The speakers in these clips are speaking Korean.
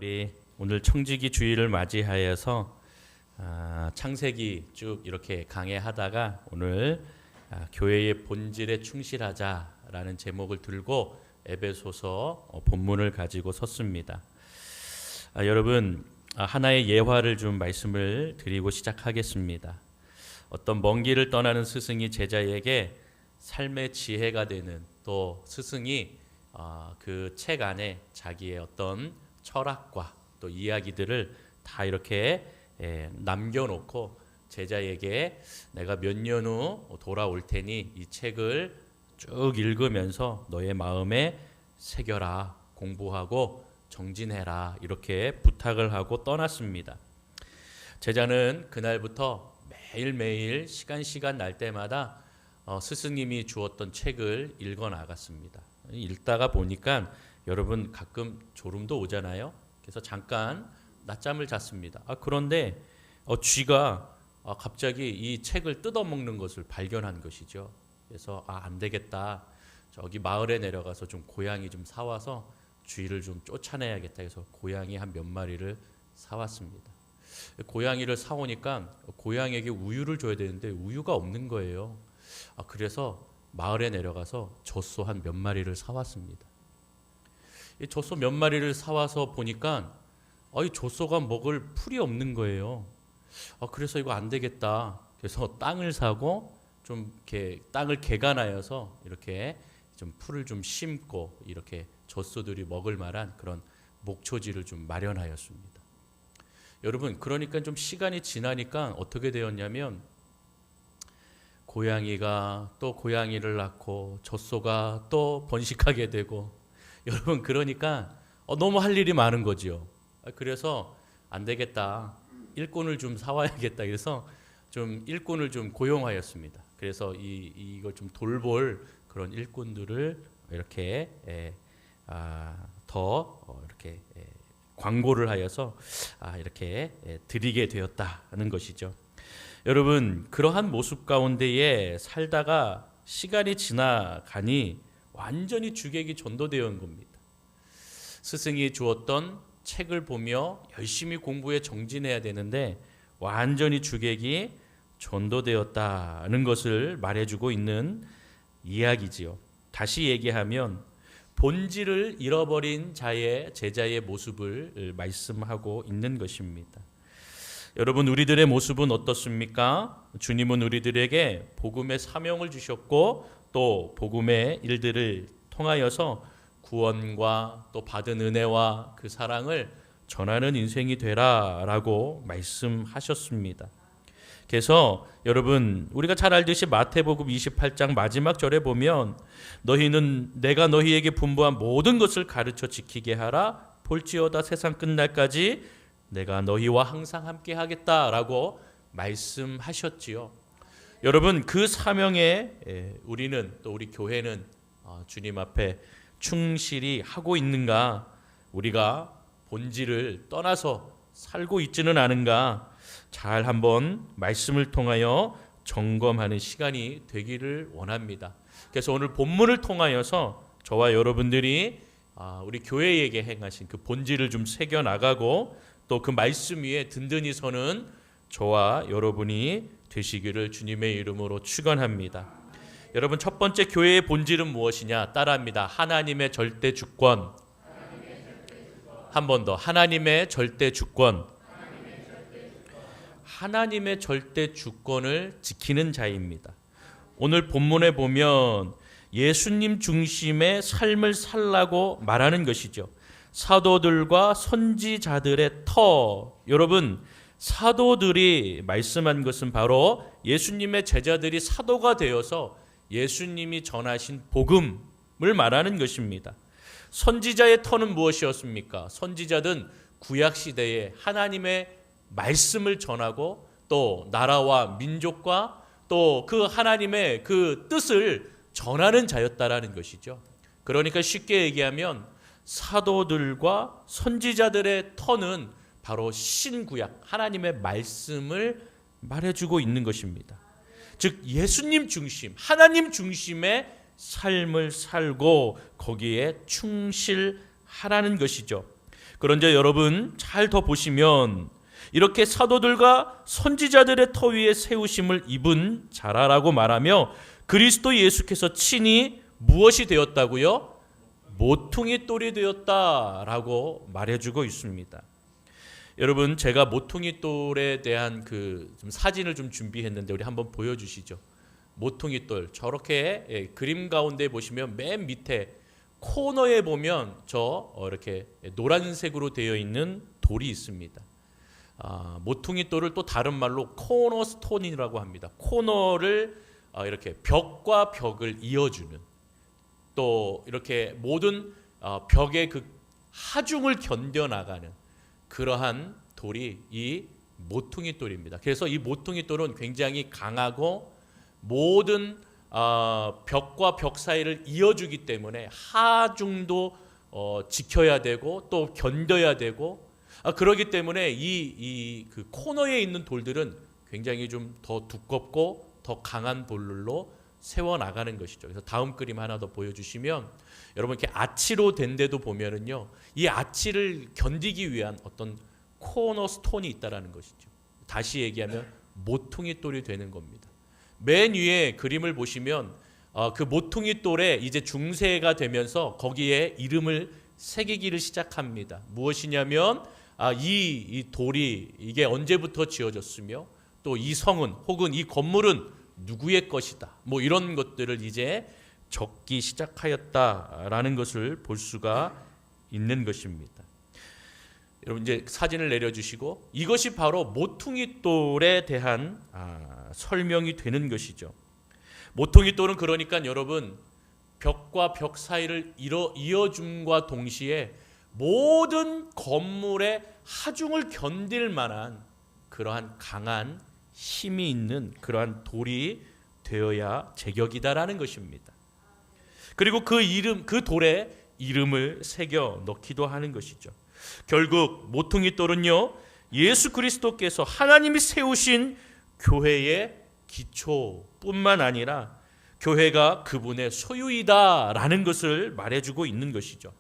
우리 오늘 청지기 주일을 맞이하여서 창세기 쭉 이렇게 강해하다가 오늘 교회의 본질에 충실하자라는 제목을 들고 에베소서 본문을 가지고 섰습니다. 여러분, 하나의 예화를 좀 말씀을 드리고 시작하겠습니다. 어떤 먼 길을 떠나는 스승이 제자에게 삶의 지혜가 되는, 또 스승이 그 책 안에 자기의 어떤 철학과 또 이야기들을 다 이렇게 남겨놓고 제자에게 내가 몇 년 후 돌아올 테니 이 책을 쭉 읽으면서 너의 마음에 새겨라, 공부하고 정진해라, 이렇게 부탁을 하고 떠났습니다. 제자는 그날부터 매일매일 시간 날 때마다 스승님이 주었던 책을 읽어 나갔습니다. 읽다가 보니까 여러분 가끔 졸음도 오잖아요. 그래서 잠깐 낮잠을 잤습니다. 그런데 쥐가 갑자기 이 책을 뜯어먹는 것을 발견한 것이죠. 그래서 안 되겠다. 저기 마을에 내려가서 좀 고양이 좀 사와서 쥐를 좀 쫓아내야겠다 해서 고양이 한 몇 마리를 사왔습니다. 고양이를 사오니까 고양이에게 우유를 줘야 되는데 우유가 없는 거예요. 그래서 마을에 내려가서 젖소 한 몇 마리를 사왔습니다. 이 젖소 몇 마리를 사와서 보니까 이 젖소가 먹을 풀이 없는 거예요. 그래서 이거 안 되겠다. 그래서 땅을 사고 좀 이렇게 땅을 개간하여서 이렇게 좀 풀을 좀 심고 이렇게 젖소들이 먹을 만한 그런 목초지를 좀 마련하였습니다. 여러분, 그러니까 좀 시간이 지나니까 어떻게 되었냐면 고양이가 또 고양이를 낳고 젖소가 또 번식하게 되고, 여러분 그러니까 너무 할 일이 많은 거지요. 그래서 안 되겠다. 일꾼을 좀 사와야겠다. 그래서 좀 일꾼을 좀 고용하였습니다. 그래서 이걸 좀 돌볼 그런 일꾼들을 이렇게 이렇게 광고를 하여서 이렇게 드리게 되었다는 것이죠. 여러분, 그러한 모습 가운데에 살다가 시간이 지나가니 완전히 주객이 전도되어 온 겁니다. 스승이 주었던 책을 보며 열심히 공부에 정진해야 되는데 완전히 주객이 전도되었다는 것을 말해주고 있는 이야기지요. 다시 얘기하면 본질을 잃어버린 제자의 모습을 말씀하고 있는 것입니다. 여러분, 우리들의 모습은 어떻습니까? 주님은 우리들에게 복음의 사명을 주셨고 또 복음의 일들을 통하여서 구원과 또 받은 은혜와 그 사랑을 전하는 인생이 되라라고 말씀하셨습니다. 그래서 여러분, 우리가 잘 알듯이 마태복음 28장 마지막 절에 보면 너희는 내가 너희에게 분부한 모든 것을 가르쳐 지키게 하라. 볼지어다 세상 끝날까지 내가 너희와 항상 함께 하겠다라고 말씀하셨지요. 여러분, 그 사명에 우리는 또 우리 교회는 주님 앞에 충실히 하고 있는가? 우리가 본질을 떠나서 살고 있지는 않은가? 잘 한번 말씀을 통하여 점검하는 시간이 되기를 원합니다. 그래서 오늘 본문을 통하여서 저와 여러분들이 우리 교회에게 행하신 그 본질을 좀 새겨나가고 또 그 말씀 위에 든든히 서는 저와 여러분이 되시기를 주님의 이름으로 축원합니다. 여러분, 첫 번째 교회의 본질은 무엇이냐? 따라합니다. 하나님의 절대 주권. 한 번 더. 하나님의 절대 주권. 하나님의 절대 주권을 지키는 자입니다. 오늘 본문에 보면 예수님 중심의 삶을 살라고 말하는 것이죠. 사도들과 선지자들의 터. 여러분, 사도들이 말씀한 것은 바로 예수님의 제자들이 사도가 되어서 예수님이 전하신 복음을 말하는 것입니다. 선지자의 터는 무엇이었습니까? 선지자든 구약시대에 하나님의 말씀을 전하고 또 나라와 민족과 또 그 하나님의 그 뜻을 전하는 자였다라는 것이죠. 그러니까 쉽게 얘기하면 사도들과 선지자들의 터는 바로 신구약 하나님의 말씀을 말해주고 있는 것입니다. 즉 예수님 중심, 하나님 중심의 삶을 살고 거기에 충실하라는 것이죠. 그런데 여러분 잘 더 보시면 이렇게 사도들과 선지자들의 터 위에 세우심을 입은 자라라고 말하며 그리스도 예수께서 친히 무엇이 되었다고요? 모퉁이 돌이 되었다라고 말해주고 있습니다. 여러분, 제가 모퉁이 돌에 대한 좀 사진을 좀 준비했는데 우리 한번 보여주시죠. 모퉁이 돌, 저렇게 그림 가운데 보시면 맨 밑에 코너에 보면 이렇게 노란색으로 되어 있는 돌이 있습니다. 모퉁이 돌을 또 다른 말로 코너스톤이라고 합니다. 코너를 이렇게 벽과 벽을 이어주는, 또 이렇게 모든 벽의 그 하중을 견뎌나가는 그러한 돌이 이 모퉁이 돌입니다. 그래서 이 모퉁이 돌은 굉장히 강하고 모든 벽과 벽 사이를 이어주기 때문에 하중도 지켜야 되고 또 견뎌야 되고, 그렇기 때문에 그 코너에 있는 돌들은 굉장히 좀 더 두껍고 더 강한 돌로 세워 나가는 것이죠. 그래서 다음 그림 하나 더 보여주시면, 여러분 이렇게 아치로 된 데도 보면은요, 이 아치를 견디기 위한 어떤 코너스톤이 있다라는 것이죠. 다시 얘기하면 모퉁이 돌이 되는 겁니다. 맨 위에 그림을 보시면 그 모퉁이 돌에 이제 중세가 되면서 거기에 이름을 새기기를 시작합니다. 무엇이냐면 이 돌이 이게 언제부터 지어졌으며 또 이 성은 혹은 이 건물은 누구의 것이다, 뭐 이런 것들을 이제 적기 시작하였다라는 것을 볼 수가 있는 것입니다. 여러분 이제 사진을 내려주시고, 이것이 바로 모퉁이 돌에 대한 설명이 되는 것이죠. 모퉁이 돌은 그러니까 여러분 벽과 벽 사이를 이어줌과 동시에 모든 건물의 하중을 견딜 만한 그러한 강한 힘이 있는 그러한 돌이 되어야 제격이다라는 것입니다. 그리고 그 돌에 이름을 새겨 넣기도 하는 것이죠. 결국 모퉁이 돌은요, 예수 그리스도께서 하나님이 세우신 교회의 기초뿐만 아니라 교회가 그분의 소유이다라는 것을 말해주고 있는 것이죠.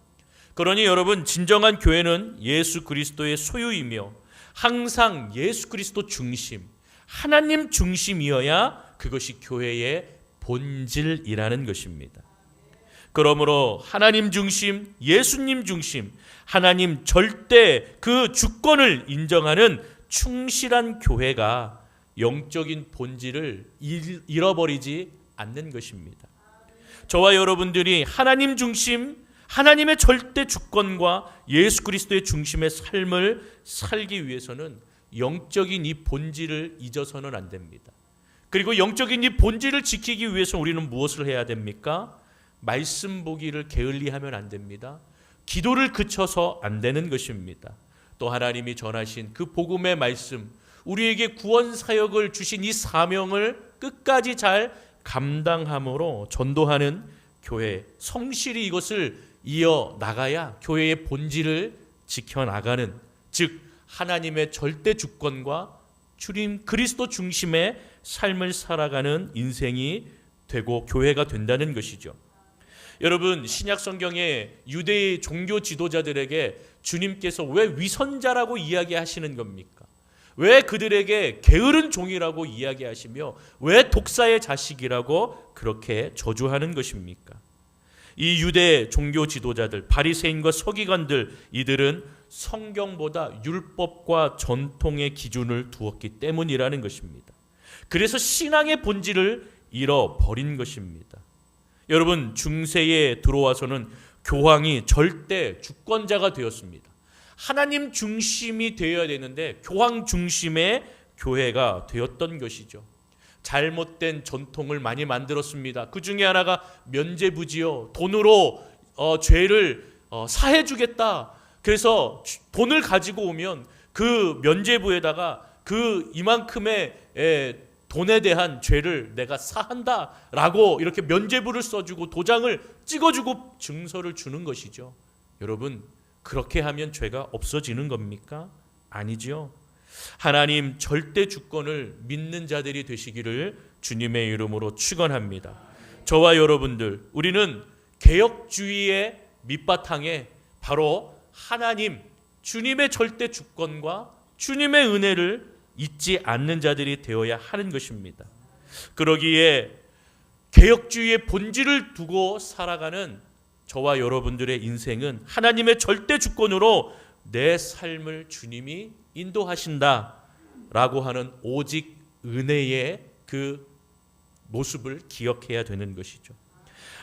그러니 여러분, 진정한 교회는 예수 그리스도의 소유이며 항상 예수 그리스도 중심, 하나님 중심이어야 그것이 교회의 본질이라는 것입니다. 그러므로 하나님 중심, 예수님 중심, 하나님 절대 그 주권을 인정하는 충실한 교회가 영적인 본질을 잃어버리지 않는 것입니다. 저와 여러분들이 하나님 중심, 하나님의 절대 주권과 예수 그리스도의 중심의 삶을 살기 위해서는 영적인 이 본질을 잊어서는 안 됩니다. 그리고 영적인 이 본질을 지키기 위해서 우리는 무엇을 해야 됩니까? 말씀 보기를 게을리하면 안 됩니다. 기도를 그쳐서 안 되는 것입니다. 또 하나님이 전하신 그 복음의 말씀, 우리에게 구원 사역을 주신 이 사명을 끝까지 잘 감당함으로 전도하는 교회, 성실히 이것을 이어나가야 교회의 본질을 지켜나가는, 즉 하나님의 절대 주권과 주님 그리스도 중심의 삶을 살아가는 인생이 되고 교회가 된다는 것이죠. 여러분, 신약 성경의 유대의 종교 지도자들에게 주님께서 왜 위선자라고 이야기하시는 겁니까? 왜 그들에게 게으른 종이라고 이야기하시며 왜 독사의 자식이라고 그렇게 저주하는 것입니까? 이 유대 종교 지도자들, 바리새인과 서기관들, 이들은 성경보다 율법과 전통의 기준을 두었기 때문이라는 것입니다. 그래서 신앙의 본질을 잃어버린 것입니다. 여러분, 중세에 들어와서는 교황이 절대 주권자가 되었습니다. 하나님 중심이 되어야 되는데 교황 중심의 교회가 되었던 것이죠. 잘못된 전통을 많이 만들었습니다. 그 중에 하나가 면죄부지요. 돈으로 죄를 사해주겠다. 그래서 돈을 가지고 오면 그 면죄부에다가 그 이만큼의 돈에 대한 죄를 내가 사한다라고 이렇게 면죄부를 써주고 도장을 찍어주고 증서를 주는 것이죠. 여러분, 그렇게 하면 죄가 없어지는 겁니까? 아니죠. 하나님 절대 주권을 믿는 자들이 되시기를 주님의 이름으로 축원합니다. 저와 여러분들, 우리는 개혁주의의 밑바탕에 바로 하나님 주님의 절대 주권과 주님의 은혜를 잊지 않는 자들이 되어야 하는 것입니다. 그러기에 개혁주의의 본질을 두고 살아가는 저와 여러분들의 인생은 하나님의 절대 주권으로 내 삶을 주님이 인도하신다라고 하는 오직 은혜의 그 모습을 기억해야 되는 것이죠.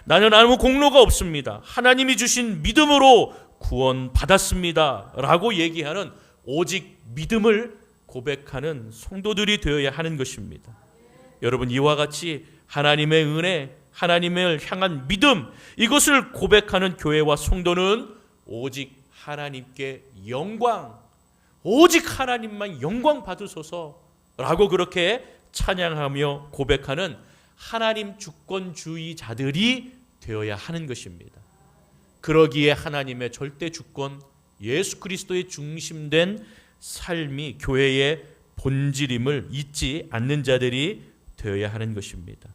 나는 아무 공로가 없습니다. 하나님이 주신 믿음으로 구원받았습니다 라고 얘기하는 오직 믿음을 고백하는 성도들이 되어야 하는 것입니다. 여러분, 이와 같이 하나님의 은혜, 하나님을 향한 믿음, 이것을 고백하는 교회와 성도는 오직 하나님께 영광, 오직 하나님만 영광 받으소서라고 그렇게 찬양하며 고백하는 하나님 주권주의자들이 되어야 하는 것입니다. 그러기에 하나님의 절대 주권, 예수 그리스도의 중심된 삶이 교회의 본질임을 잊지 않는 자들이 되어야 하는 것입니다.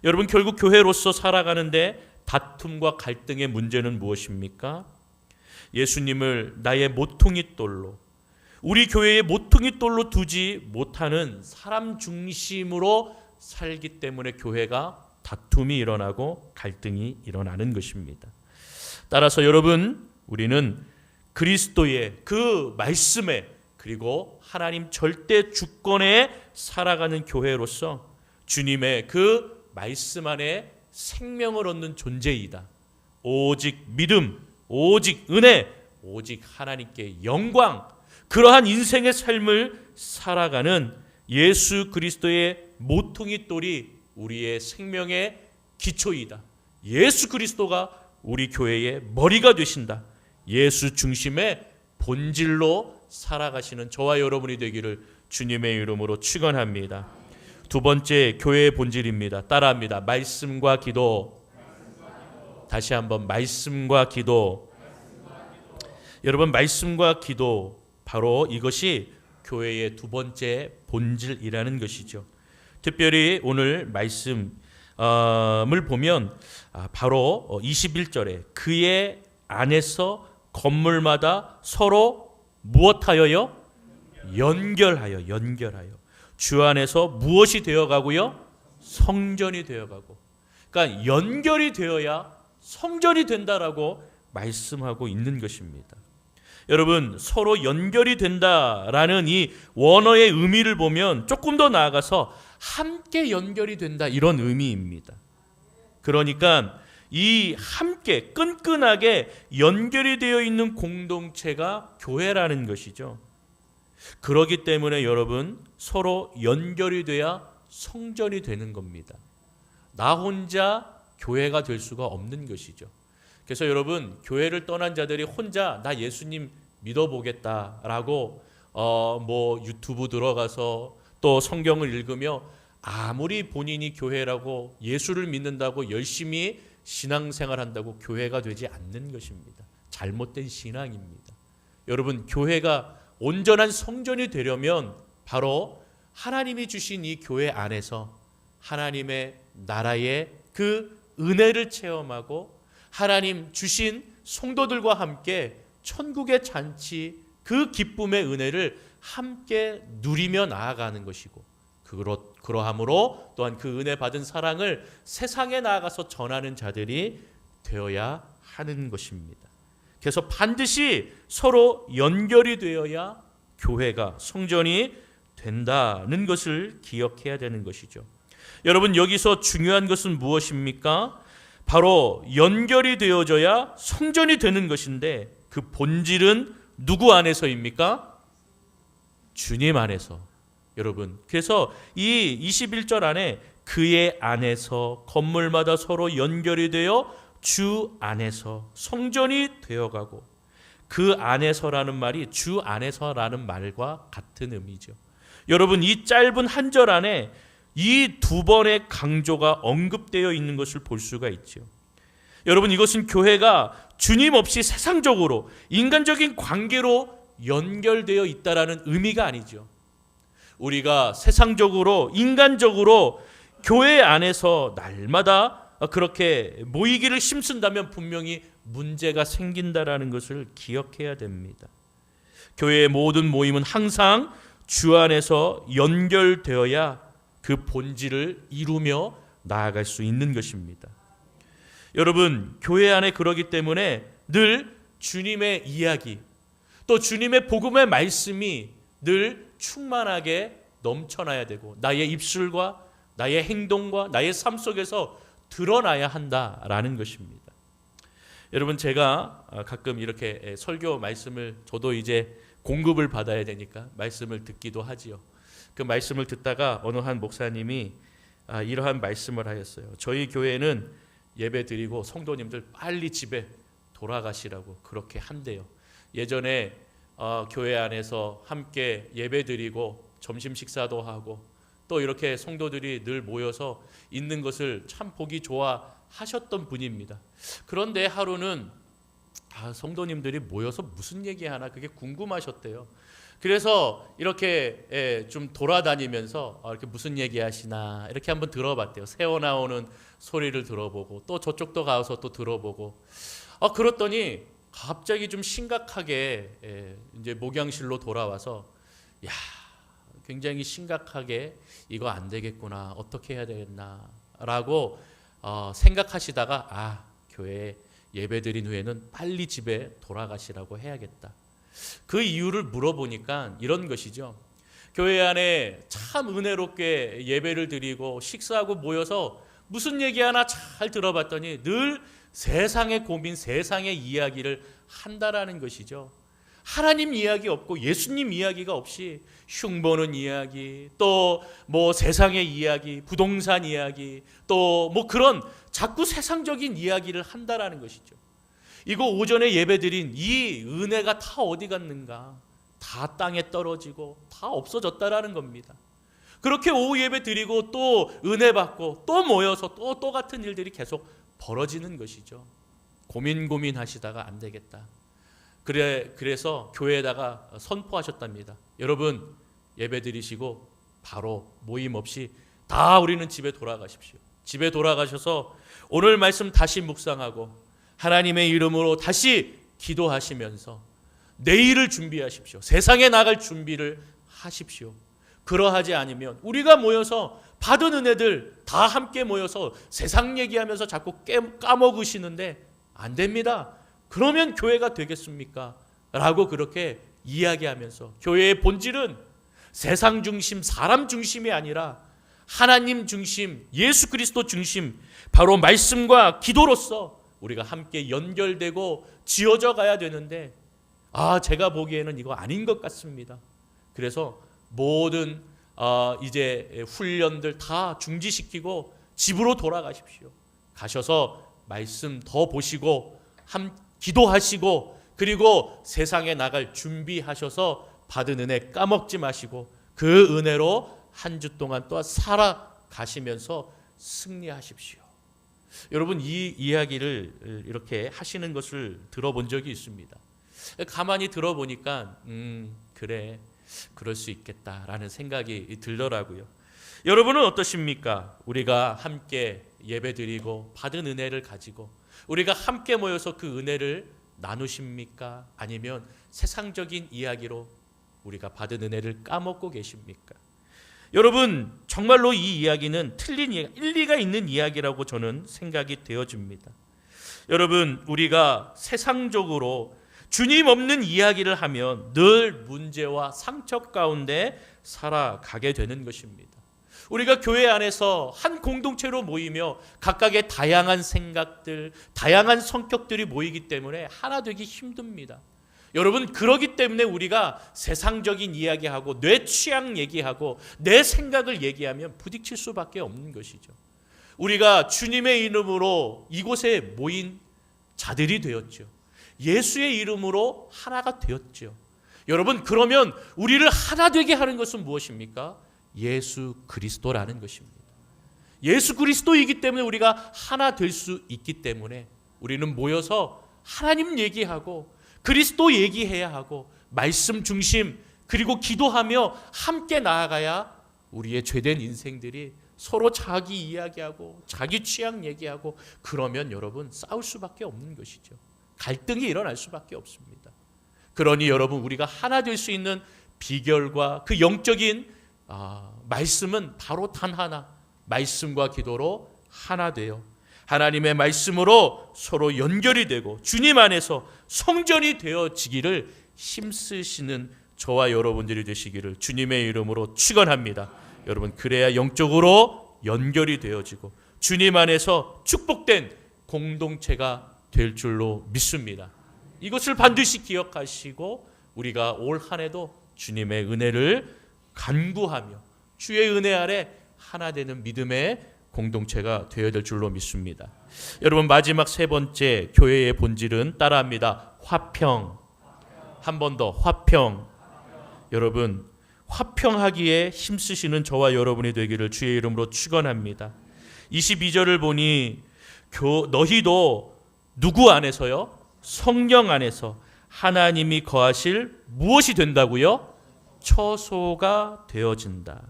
여러분, 결국 교회로서 살아가는데 다툼과 갈등의 문제는 무엇입니까? 예수님을 나의 모퉁이돌로, 우리 교회의 모퉁이돌로 두지 못하는 사람 중심으로 살기 때문에 교회가 다툼이 일어나고 갈등이 일어나는 것입니다. 따라서 여러분, 우리는 그리스도의 그 말씀에 그리고 하나님 절대 주권에 살아가는 교회로서 주님의 그 말씀 안에 생명을 얻는 존재이다. 오직 믿음, 오직 은혜, 오직 하나님께 영광, 그러한 인생의 삶을 살아가는 예수 그리스도의 모퉁이돌이 우리의 생명의 기초이다. 예수 그리스도가 우리 교회의 머리가 되신다. 예수 중심의 본질로 살아가시는 저와 여러분이 되기를 주님의 이름으로 축원합니다. 두 번째, 교회의 본질입니다. 따라합니다. 말씀과 기도. 다시 한번, 말씀과 기도. 여러분, 말씀과 기도, 바로 이것이 교회의 두 번째 본질이라는 것이죠. 특별히 오늘 말씀을 보면 바로 21절에 그의 안에서 건물마다 서로 무엇하여요? 연결하여. 주 안에서 무엇이 되어가고요? 성전이 되어가고. 그러니까 연결이 되어야 성전이 된다라고 말씀하고 있는 것입니다. 여러분, 서로 연결이 된다라는 이 원어의 의미를 보면 조금 더 나아가서 함께 연결이 된다, 이런 의미입니다. 그러니까 이 함께 끈끈하게 연결이 되어 있는 공동체가 교회라는 것이죠. 그렇기 때문에 여러분, 서로 연결이 돼야 성전이 되는 겁니다. 나 혼자 교회가 될 수가 없는 것이죠. 그래서 여러분, 교회를 떠난 자들이 혼자 나 예수님 믿어보겠다라고 유튜브 들어가서 또 성경을 읽으며 아무리 본인이 교회라고 예수를 믿는다고 열심히 신앙생활한다고 교회가 되지 않는 것입니다. 잘못된 신앙입니다. 여러분, 교회가 온전한 성전이 되려면 바로 하나님이 주신 이 교회 안에서 하나님의 나라의 그 은혜를 체험하고 하나님 주신 성도들과 함께 천국의 잔치, 그 기쁨의 은혜를 함께 누리며 나아가는 것이고, 그러함으로 또한 그 은혜 받은 사랑을 세상에 나아가서 전하는 자들이 되어야 하는 것입니다. 그래서 반드시 서로 연결이 되어야 교회가, 성전이 된다는 것을 기억해야 되는 것이죠. 여러분, 여기서 중요한 것은 무엇입니까? 바로 연결이 되어져야 성전이 되는 것인데, 그 본질은 누구 안에서입니까? 주님 안에서. 여러분, 그래서 이 21절 안에 그의 안에서 건물마다 서로 연결이 되어 주 안에서 성전이 되어가고, 그 안에서라는 말이 주 안에서라는 말과 같은 의미죠. 여러분, 이 짧은 한 절 안에 이 두 번의 강조가 언급되어 있는 것을 볼 수가 있죠. 여러분, 이것은 교회가 주님 없이 세상적으로 인간적인 관계로 연결되어 있다라는 의미가 아니죠. 우리가 세상적으로 인간적으로 교회 안에서 날마다 그렇게 모이기를 힘쓴다면 분명히 문제가 생긴다라는 것을 기억해야 됩니다. 교회의 모든 모임은 항상 주 안에서 연결되어야 그 본질을 이루며 나아갈 수 있는 것입니다. 여러분, 교회 안에 그러기 때문에 늘 주님의 이야기, 또 주님의 복음의 말씀이 늘 충만하게 넘쳐나야 되고 나의 입술과 나의 행동과 나의 삶 속에서 드러나야 한다라는 것입니다. 여러분, 제가 가끔 이렇게 설교 말씀을 저도 이제 공급을 받아야 되니까 말씀을 듣기도 하지요. 그 말씀을 듣다가 어느 한 목사님이 이러한 말씀을 하였어요. 저희 교회는 예배 드리고 성도님들 빨리 집에 돌아가시라고 그렇게 한대요. 예전에 교회 안에서 함께 예배 드리고 점심 식사도 하고 또 이렇게 성도들이 늘 모여서 있는 것을 참 보기 좋아하셨던 분입니다. 그런데 하루는 성도님들이 모여서 무슨 얘기하나 그게 궁금하셨대요. 그래서 이렇게 좀 돌아다니면서 이렇게 무슨 얘기하시나 이렇게 한번 들어봤대요. 새어 나오는 소리를 들어보고 또 저쪽도 가서 또 들어보고 그랬더니 갑자기 좀 심각하게 이제 목양실로 돌아와서 야, 굉장히 심각하게 이거 안 되겠구나, 어떻게 해야 되겠나라고 생각하시다가 교회에 예배드린 후에는 빨리 집에 돌아가시라고 해야겠다. 그 이유를 물어보니까 이런 것이죠. 교회 안에 참 은혜롭게 예배를 드리고 식사하고 모여서 무슨 얘기 하나 잘 들어봤더니 늘 세상의 고민, 세상의 이야기를 한다라는 것이죠. 하나님 이야기 없고 예수님 이야기가 없이 흉보는 이야기, 또 뭐 세상의 이야기, 부동산 이야기, 또 뭐 그런 자꾸 세상적인 이야기를 한다라는 것이죠. 이거 오전에 예배드린 이 은혜가 다 어디 갔는가? 다 땅에 떨어지고 다 없어졌다라는 겁니다. 그렇게 오후 예배 드리고 또 은혜 받고 또 모여서 또 같은 일들이 계속 벌어지는 것이죠. 고민하시다가 안 되겠다. 그래서 교회에다가 선포하셨답니다. 여러분, 예배 드리시고 바로 모임 없이 다 우리는 집에 돌아가십시오. 집에 돌아가셔서 오늘 말씀 다시 묵상하고 하나님의 이름으로 다시 기도하시면서 내일을 준비하십시오. 세상에 나갈 준비를 하십시오. 그러하지 않으면 우리가 모여서 받은 은혜들 다 함께 모여서 세상 얘기하면서 자꾸 까먹으시는데 안 됩니다. 그러면 교회가 되겠습니까? 라고 그렇게 이야기하면서 교회의 본질은 세상 중심, 사람 중심이 아니라 하나님 중심, 예수 그리스도 중심, 바로 말씀과 기도로서 우리가 함께 연결되고 지어져 가야 되는데 제가 보기에는 이거 아닌 것 같습니다. 그래서 모든 이제 훈련들 다 중지시키고 집으로 돌아가십시오. 가셔서 말씀 더 보시고 기도하시고 그리고 세상에 나갈 준비하셔서 받은 은혜 까먹지 마시고 그 은혜로 한 주 동안 또 살아가시면서 승리하십시오. 여러분, 이 이야기를 이렇게 하시는 것을 들어본 적이 있습니다. 가만히 들어보니까 그래, 그럴 수 있겠다라는 생각이 들더라고요. 여러분은 어떠십니까? 우리가 함께 예배드리고 받은 은혜를 가지고 우리가 함께 모여서 그 은혜를 나누십니까? 아니면 세상적인 이야기로 우리가 받은 은혜를 까먹고 계십니까? 여러분, 정말로 이 이야기는 틀린 일리가 있는 이야기라고 저는 생각이 되어집니다. 여러분, 우리가 세상적으로 주님 없는 이야기를 하면 늘 문제와 상처 가운데 살아가게 되는 것입니다. 우리가 교회 안에서 한 공동체로 모이며 각각의 다양한 생각들, 다양한 성격들이 모이기 때문에 하나 되기 힘듭니다. 여러분, 그러기 때문에 우리가 세상적인 이야기하고 내 취향 얘기하고 내 생각을 얘기하면 부딪힐 수밖에 없는 것이죠. 우리가 주님의 이름으로 이곳에 모인 자들이 되었죠. 예수의 이름으로 하나가 되었죠. 여러분, 그러면 우리를 하나 되게 하는 것은 무엇입니까? 예수 그리스도라는 것입니다. 예수 그리스도이기 때문에 우리가 하나 될 수 있기 때문에 우리는 모여서 하나님 얘기하고 그리스도 얘기해야 하고 말씀 중심 그리고 기도하며 함께 나아가야 우리의 죄된 인생들이 서로 자기 이야기하고 자기 취향 얘기하고 그러면 여러분 싸울 수밖에 없는 것이죠. 갈등이 일어날 수밖에 없습니다. 그러니 여러분, 우리가 하나 될 수 있는 비결과 그 영적인 말씀은 바로 단 하나, 말씀과 기도로 하나 되어 하나님의 말씀으로 서로 연결이 되고 주님 안에서 성전이 되어지기를 힘쓰시는 저와 여러분들이 되시기를 주님의 이름으로 축원합니다. 여러분, 그래야 영적으로 연결이 되어지고 주님 안에서 축복된 공동체가 될 줄로 믿습니다. 이것을 반드시 기억하시고 우리가 올 한 해도 주님의 은혜를 간구하며 주의 은혜 아래 하나 되는 믿음의 공동체가 되어야 될 줄로 믿습니다. 여러분, 마지막 세 번째 교회의 본질은 따라합니다. 화평. 한 번 더, 화평. 여러분, 화평하기에 힘쓰시는 저와 여러분이 되기를 주의 이름으로 축원합니다. 22절을 보니 너희도 누구 안에서요? 성령 안에서 하나님이 거하실 무엇이 된다고요? 처소가 되어진다.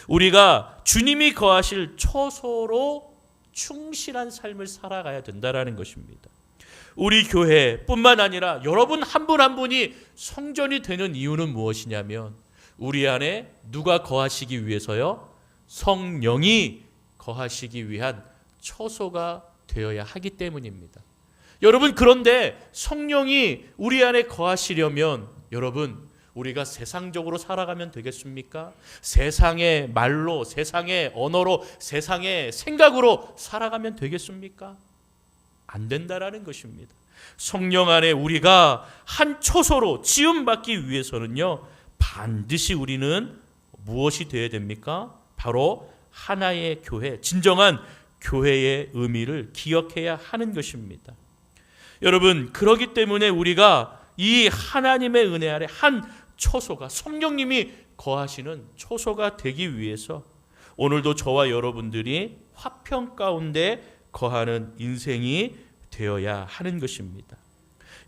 우리가 주님이 거하실 처소로 충실한 삶을 살아가야 된다라는 것입니다. 우리 교회뿐만 아니라 여러분 한 분 한 분이 성전이 되는 이유는 무엇이냐면 우리 안에 누가 거하시기 위해서요? 성령이 거하시기 위한 처소가 되어야 하기 때문입니다. 여러분, 그런데 성령이 우리 안에 거하시려면 여러분, 우리가 세상적으로 살아가면 되겠습니까? 세상의 말로, 세상의 언어로, 세상의 생각으로 살아가면 되겠습니까? 안 된다라는 것입니다. 성령 안에 우리가 한 초소로 지음받기 위해서는요, 반드시 우리는 무엇이 되어야 됩니까? 바로 하나의 교회, 진정한 교회의 의미를 기억해야 하는 것입니다. 여러분, 그렇기 때문에 우리가 이 하나님의 은혜 아래 한 초소가, 성령님이 거하시는 초소가 되기 위해서 오늘도 저와 여러분들이 화평 가운데 거하는 인생이 되어야 하는 것입니다.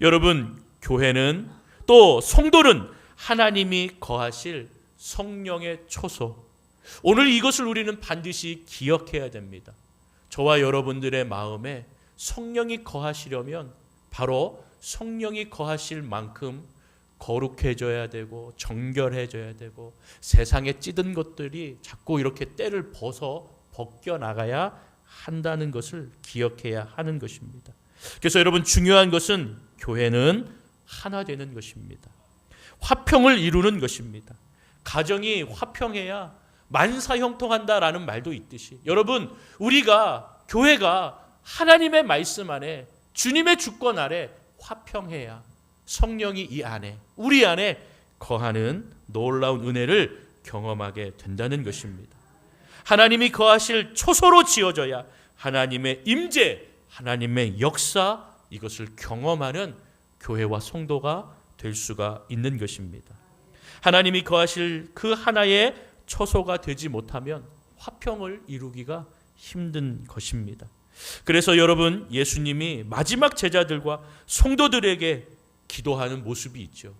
여러분, 교회는 또 성도는 하나님이 거하실 성령의 초소, 오늘 이것을 우리는 반드시 기억해야 됩니다. 저와 여러분들의 마음에 성령이 거하시려면 바로 성령이 거하실 만큼 거룩해져야 되고 정결해져야 되고 세상에 찌든 것들이 자꾸 이렇게 때를 벗겨나가야 한다는 것을 기억해야 하는 것입니다. 그래서 여러분, 중요한 것은 교회는 하나 되는 것입니다. 화평을 이루는 것입니다. 가정이 화평해야 만사형통한다라는 말도 있듯이 여러분, 우리가 교회가 하나님의 말씀 안에 주님의 주권 아래 화평해야 성령이 이 안에 우리 안에 거하는 놀라운 은혜를 경험하게 된다는 것입니다. 하나님이 거하실 초소로 지어져야 하나님의 임재, 하나님의 역사, 이것을 경험하는 교회와 성도가 될 수가 있는 것입니다. 하나님이 거하실 그 하나의 처소가 되지 못하면 화평을 이루기가 힘든 것입니다. 그래서 여러분, 예수님이 마지막 제자들과 성도들에게 기도하는 모습이 있죠.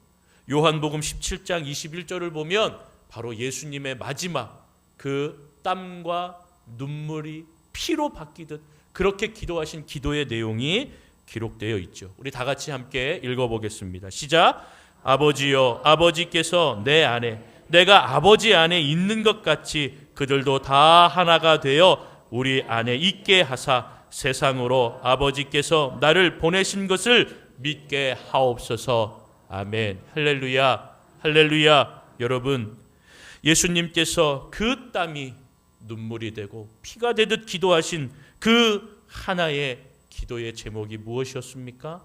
요한복음 17장 21절을 보면 바로 예수님의 마지막 그 땀과 눈물이 피로 바뀌듯 그렇게 기도하신 기도의 내용이 기록되어 있죠. 우리 다 같이 함께 읽어보겠습니다. 시작. 아버지여, 아버지께서 내 안에 내가 아버지 안에 있는 것 같이 그들도 다 하나가 되어 우리 안에 있게 하사 세상으로 아버지께서 나를 보내신 것을 믿게 하옵소서. 아멘. 할렐루야, 할렐루야. 여러분, 예수님께서 그 땀이 눈물이 되고 피가 되듯 기도하신 그 하나의 기도의 제목이 무엇이었습니까?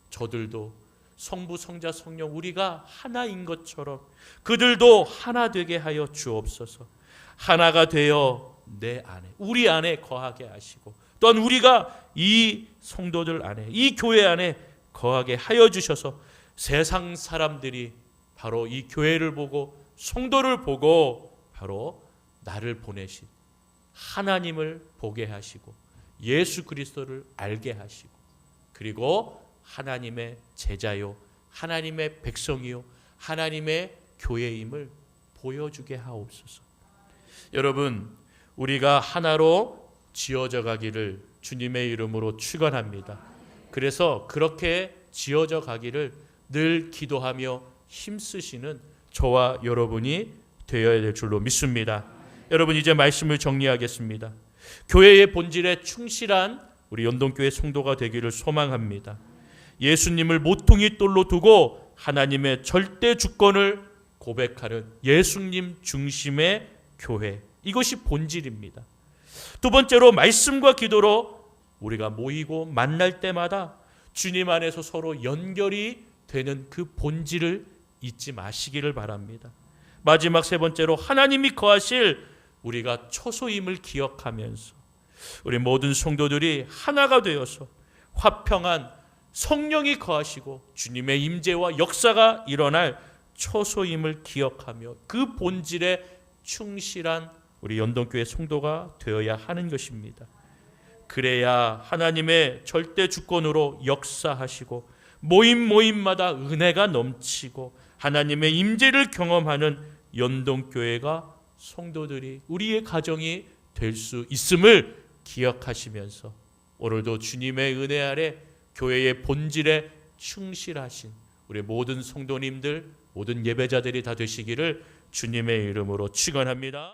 저들도 성부, 성자, 성령 우리가 하나인 것처럼 그들도 하나 되게 하여 주옵소서. 하나가 되어 내 안에, 우리 안에 거하게 하시고 또한 우리가 이 성도들 안에, 이 교회 안에 거하게 하여 주셔서 세상 사람들이 바로 이 교회를 보고 성도를 보고 바로 나를 보내신 하나님을 보게 하시고 예수 그리스도를 알게 하시고 그리고 하나님의 제자요, 하나님의 백성이요, 하나님의 교회임을 보여주게 하옵소서. 여러분, 우리가 하나로 지어져 가기를 주님의 이름으로 축원합니다. 그래서 그렇게 지어져 가기를 늘 기도하며 힘쓰시는 저와 여러분이 되어야 될 줄로 믿습니다. 여러분, 이제 말씀을 정리하겠습니다. 교회의 본질에 충실한 우리 연동교회 성도가 되기를 소망합니다. 예수님을 모퉁이 돌로 두고 하나님의 절대 주권을 고백하는 예수님 중심의 교회, 이것이 본질입니다. 두 번째로 말씀과 기도로 우리가 모이고 만날 때마다 주님 안에서 서로 연결이 되는 그 본질을 잊지 마시기를 바랍니다. 마지막 세 번째로 하나님이 거하실 우리가 처소임을 기억하면서 우리 모든 성도들이 하나가 되어서 화평한 성령이 거하시고 주님의 임재와 역사가 일어날 처소임을 기억하며 그 본질에 충실한 우리 연동교회 성도가 되어야 하는 것입니다. 그래야 하나님의 절대 주권으로 역사하시고 모임마다 은혜가 넘치고 하나님의 임재를 경험하는 연동교회가 성도들이 우리의 가정이 될 수 있음을 기억하시면서 오늘도 주님의 은혜 아래 교회의 본질에 충실하신 우리 모든 성도님들, 모든 예배자들이 다 되시기를 주님의 이름으로 축원합니다.